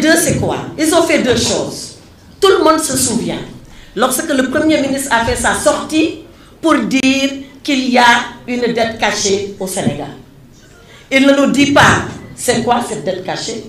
deux, c'est quoi? Ils ont fait deux choses. Tout le monde se souvient. Lorsque le Premier ministre a fait sa sortie pour dire qu'il y a une dette cachée au Sénégal. Il ne nous dit pas c'est quoi cette dette cachée.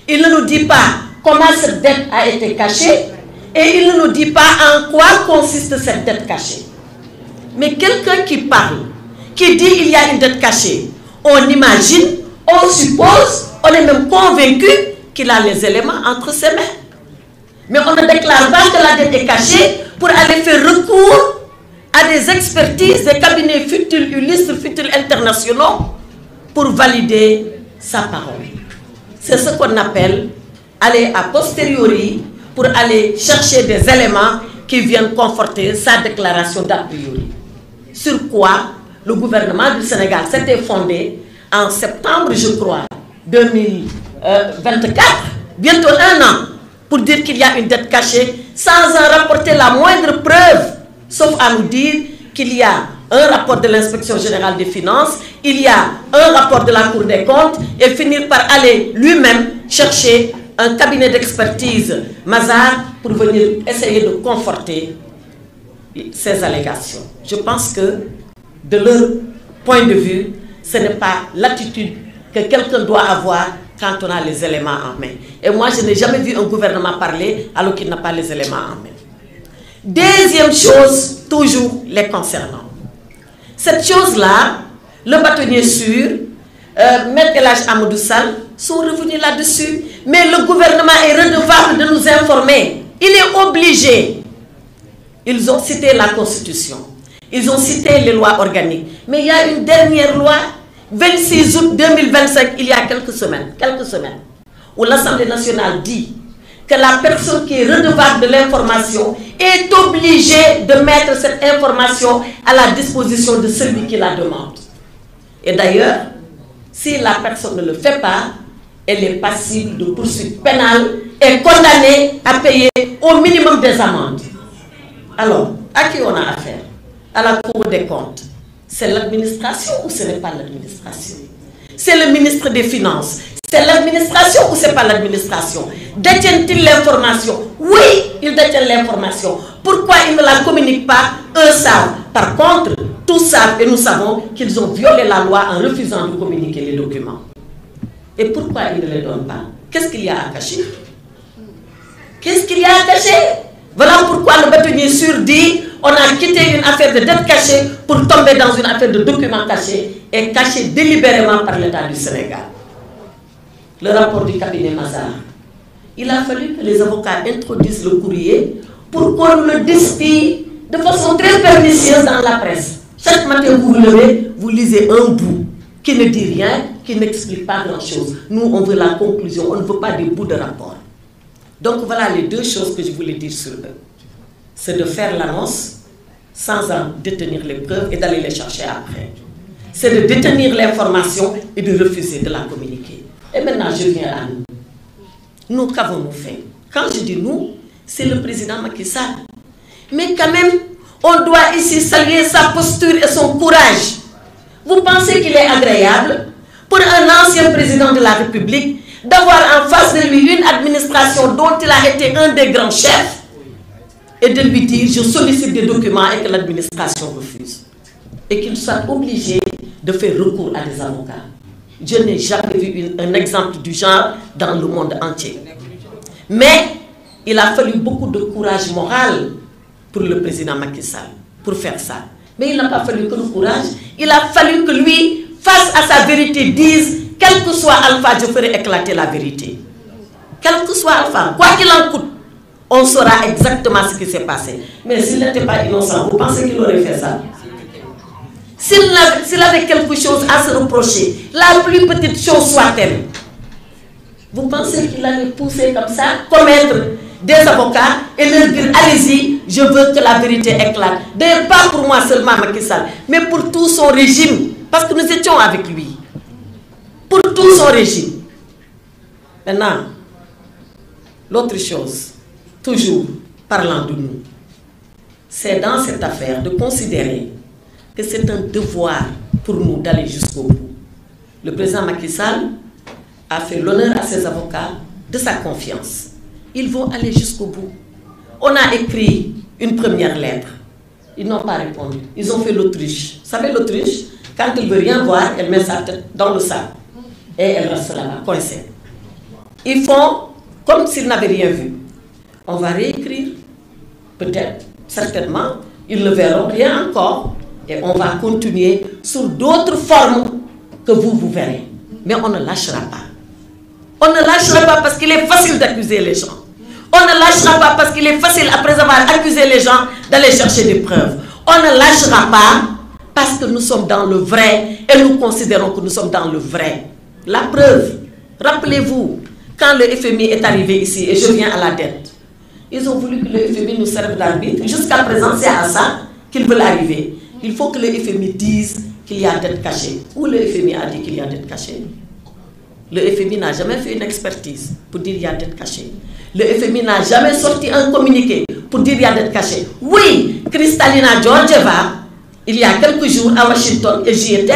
Il ne nous dit pas comment cette dette a été cachée. Et il ne nous dit pas en quoi consiste cette dette cachée. Mais quelqu'un qui parle, qui dit qu'il y a une dette cachée, on imagine, on suppose, on est même convaincu qu'il a les éléments entre ses mains. Mais on ne déclare pas que la dette est cachée pour aller faire recours à des expertises, des cabinets futiles, illustres, futiles internationaux pour valider sa parole. C'est ce qu'on appelle aller a posteriori pour aller chercher des éléments qui viennent conforter sa déclaration d'a priori. Sur quoi le gouvernement du Sénégal s'était fondé en septembre, je crois, 2024, bientôt un an, pour dire qu'il y a une dette cachée, sans en rapporter la moindre preuve, sauf à nous dire qu'il y a un rapport de l'inspection générale des finances, il y a un rapport de la Cour des comptes, et finir par aller lui-même chercher un cabinet d'expertise, Mazars, pour venir essayer de conforter ces allégations. Je pense que, de leur point de vue, ce n'est pas l'attitude que quelqu'un doit avoir quand on a les éléments en main. Et moi, je n'ai jamais vu un gouvernement parler alors qu'il n'a pas les éléments en main. Deuxième chose, toujours les concernant. Cette chose-là, le bâtonnier sûr, Maître El Hadji Amadou Sall, sont revenus là-dessus. Mais le gouvernement est redevable de nous informer. Il est obligé. Ils ont cité la Constitution. Ils ont cité les lois organiques. Mais il y a une dernière loi, 26 août 2025, il y a quelques semaines, où l'Assemblée nationale dit que la personne qui est redevable de l'information est obligée de mettre cette information à la disposition de celui qui la demande. Et d'ailleurs, si la personne ne le fait pas, elle est passible de poursuites pénales et condamnée à payer au minimum des amendes. Alors, à qui on a affaire? À la Cour des comptes. C'est l'administration ou ce n'est pas l'administration? C'est le ministre des Finances. C'est l'administration ou ce n'est pas l'administration? Détiennent-ils l'information? Oui, ils détiennent l'information. Pourquoi ils ne la communiquent pas? Eux savent. Par contre, tous savent et nous savons qu'ils ont violé la loi en refusant de communiquer les documents. Et pourquoi ils ne les donnent pas? Qu'est-ce qu'il y a à cacher? Qu'est-ce qu'il y a à cacher? Voilà pourquoi le bâtonnier sûr dit on a quitté une affaire de dette cachée pour tomber dans une affaire de documents cachés et cachés délibérément par l'État du Sénégal. Le rapport du cabinet Mazars. Il a fallu que les avocats introduisent le courrier pour qu'on le distille de façon très pernicieuse dans la presse. Chaque matin, vous vous levez, vous lisez un bout qui ne dit rien, qui n'explique pas grand-chose. Nous, on veut la conclusion, on ne veut pas des bouts de rapport. Donc voilà les deux choses que je voulais dire sur eux. C'est de faire l'annonce sans en détenir les preuves et d'aller les chercher après. C'est de détenir l'information et de refuser de la communiquer. Et maintenant, je viens à nous. Nous, qu'avons-nous fait? Quand je dis nous, c'est le président Macky Sall. Mais quand même, on doit ici saluer sa posture et son courage. Vous pensez qu'il est agréable pour un ancien président de la République d'avoir en face de lui une administration dont il a été un des grands chefs et de lui dire je sollicite des documents et que l'administration refuse et qu'il soit obligé de faire recours à des avocats? Je n'ai jamais vu un exemple du genre dans le monde entier. Mais il a fallu beaucoup de courage moral pour le président Macky Sall pour faire ça. Mais il n'a pas fallu que le courage, il a fallu que lui, face à sa vérité, dise quel que soit Alpha, je ferai éclater la vérité. Quel que soit Alpha, quoi qu'il en coûte, on saura exactement ce qui s'est passé. Mais s'il n'était pas innocent, vous pensez qu'il aurait fait ça? S'il avait quelque chose à se reprocher, la plus petite chose soit-elle, vous pensez qu'il allait pousser comme ça, commettre des avocats et leur dire allez-y, je veux que la vérité éclate? D'ailleurs, pas pour moi seulement Macky Sall, mais pour tout son régime, parce que nous étions avec lui. Pour tout son régime. Maintenant, l'autre chose, toujours parlant de nous, c'est dans cette affaire de considérer que c'est un devoir pour nous d'aller jusqu'au bout. Le président Macky Sall a fait l'honneur à ses avocats de sa confiance. Ils vont aller jusqu'au bout. On a écrit une première lettre. Ils n'ont pas répondu. Ils ont fait l'autruche. Vous savez, l'autruche, quand elle ne veut rien voir, elle met sa tête dans le sac. Et elle reste là-bas, coincée. Ils font comme s'ils n'avaient rien vu. On va réécrire. Peut-être, certainement, ils ne verront rien encore. Et on va continuer sous d'autres formes que vous verrez. Mais on ne lâchera pas. On ne lâchera pas parce qu'il est facile d'accuser les gens. On ne lâchera pas parce qu'il est facile, après avoir accusé les gens, d'aller chercher des preuves. On ne lâchera pas parce que nous sommes dans le vrai et nous considérons que nous sommes dans le vrai. La preuve, rappelez-vous, quand le FMI est arrivé ici, et je viens à la dette, ils ont voulu que le FMI nous serve d'arbitre. Jusqu'à présent, c'est à ça qu'ils veulent arriver. Il faut que le FMI dise qu'il y a dette cachée. Où le FMI a dit qu'il y a dette cachée? Le FMI n'a jamais fait une expertise pour dire qu'il y a dette cachée. Le FMI n'a jamais sorti un communiqué pour dire qu'il y a dette cachée. Oui, Kristalina Georgieva, il y a quelques jours à Washington, et j'y étais,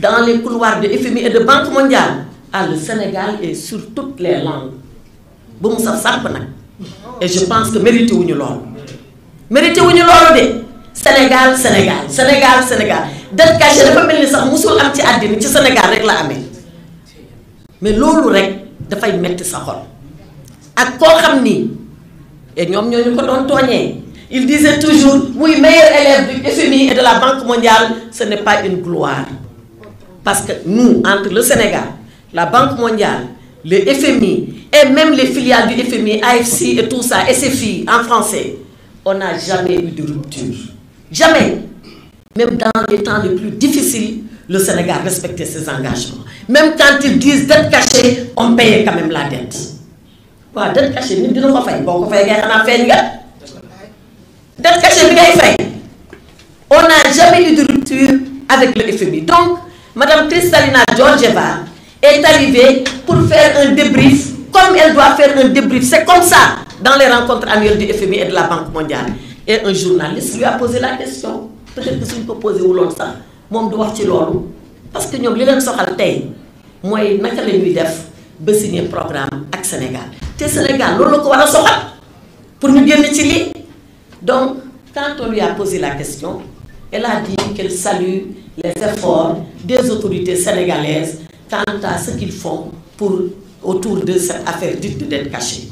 dans les couloirs de FMI et de Banque mondiale. Ah, le Sénégal est sur toutes les langues. Bon, ça sape. Et je pense que méritez-vous l'or. Méritez-vous l'or de Sénégal, Sénégal, Sénégal, Sénégal. Dette cachée, dafa mel ni sax musul am ci àddina ci Sénégal rek la amee. Mais loolu rek dafay metti sa xol. Ak koo xam ni, et ñoom ñoo ñu ko doon tooñee, il disait toujours, oui, meilleur élève du FMI et de la Banque mondiale, ce n'est pas une gloire. Parce que nous, entre le Sénégal, la Banque mondiale, le FMI, et même les filiales du FMI, AFC et tout ça, SFI en français, on n'a jamais eu de rupture. Jamais. Même dans les temps les plus difficiles, le Sénégal respectait ses engagements. Même quand ils disent dette cachée, on payait quand même la dette. Quoi, dette cachée, nous disons qu'on fait. Bon, on fait, dette cachée, on n'a jamais eu de rupture avec le FMI. Donc, Mme Kristalina Georgieva est arrivée pour faire un débrief, comme elle doit faire un débrief. C'est comme ça, dans les rencontres annuelles du FMI et de la Banque mondiale. Et un journaliste lui a posé la question. Peut-être que si on peut poser ou l'on ça, moi je dois dire l'eau. Parce que nous avons dit que moi, je vais signer un programme avec le Sénégal. Le Sénégal, c'est pour nous dire Chili. Donc, quand on lui a posé la question, elle a dit qu'elle salue les efforts des autorités sénégalaises quant à ce qu'ils font autour de cette affaire dite de dette cachée.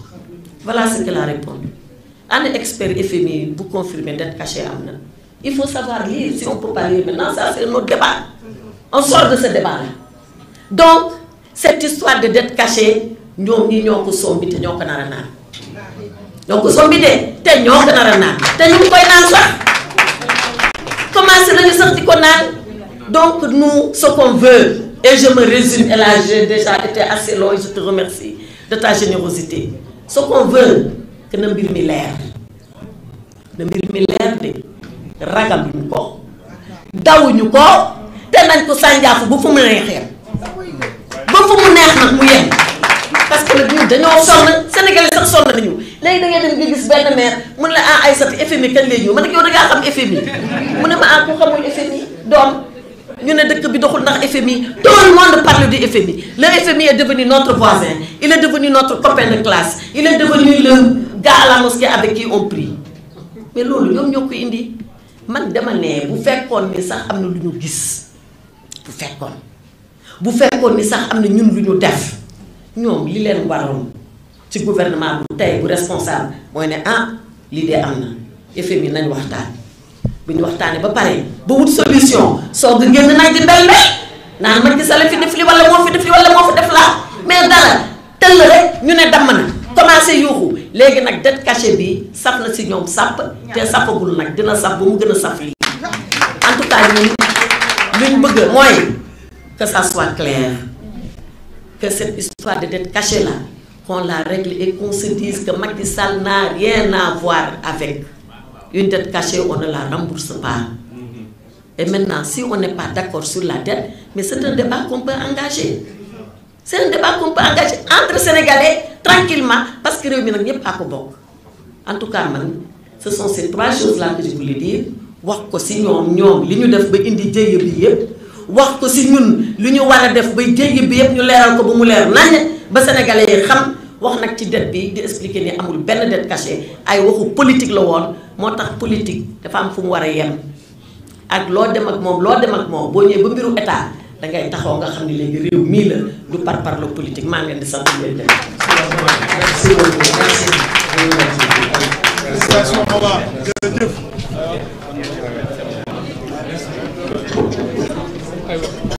Voilà ce qu'elle a répondu. Un expert FMI, vous confirmez dette cachée. Il faut savoir lire, si on peut pas lire maintenant, ça c'est notre débat. On sort de ce débat-là. Donc, cette histoire de dette cachée, nous sommes sombi, nous sommes comment c'est sorti qu'on a? Donc, nous, ce qu'on veut, et je me résume, et là j'ai déjà été assez long, et je te remercie de ta générosité. Ce qu'on veut, que nous mbir mi leer. Nous mbir mi leer de ragaluñu ko dawuñu ko te nañ ko sànjaafu bu fu mu neexee ba fu mu neex nag mu yem parce que ñun dañoo sonn Sénégalais sax sonn nañu léegi da ngay dem nga gis benn maire mun la ah Aïssata FMI kañ lay ñëw ma ne yow da ngaa xam FMI mu ne ma ah ku xamul FMI doom ñu ne dëkk bi doxul ndax FMI tout le monde parle du FMI. Le FMI est devenu notre voisin, il est devenu notre copain de classe, il est devenu le gars à la mosquée avec qui on prie. Mais loolu ñoom ñoo ko indi man dama ne bu fekkoon ni sax am na lu ñu gis bu fekkoon ni sax am na ñun lu ñu def ñoom li leen waroon ci gouvernement bu tey bu responsable mooy ne ah lii de am na FMI nañ waxtaan bu ñu waxtaanee ba pare ba wut solution soo ko génn nañ di mbel naan Macky Sall fi def li wala moo fi def li wala moo fi def laa mais dara tëll rek ñu ne damm na commencé yuuxu léegi nag dette cachée bi saf na si ñoom sàpp te safagul nag dina saf ba mu gën a saf lii en tout cas ñun luñ bëgg mooy que ça soit clair que cette histoire de dette cachée là qu'on la règle et qu'on se dise que Macky Sall n'a rien à voir avec une dette cachée, on ne la rembourse pas. Et maintenant, si on n'est pas d'accord sur la dette, mais c'est un débat qu'on peut engager. C'est un débat qu'on peut engager entre Sénégalais, tranquillement, parce que réew mi nag ñëpp a ko bokk. En tout cas, man, ce sont ces trois choses-là que je voulais dire. wax ko si ñoom li ñu def ba indi jéye bi yëpp wax ko si ñun li ñu war a def ba jéye bi yëpp ñu leeral ko ba mu leer nañ ba sénégalais yi xam wax nag ci dette bi di expliquer ni amul benn dette cachée ay waxu politique la woon moo tax politique dafa am fu mu war a yem ak loo dem ak moom boo ñëwee ba mbiru état da ngay taxaw nga xam ni léegi réew mii la du parparloo politique maa ngi leen di sant leen dem. Merci beaucoup.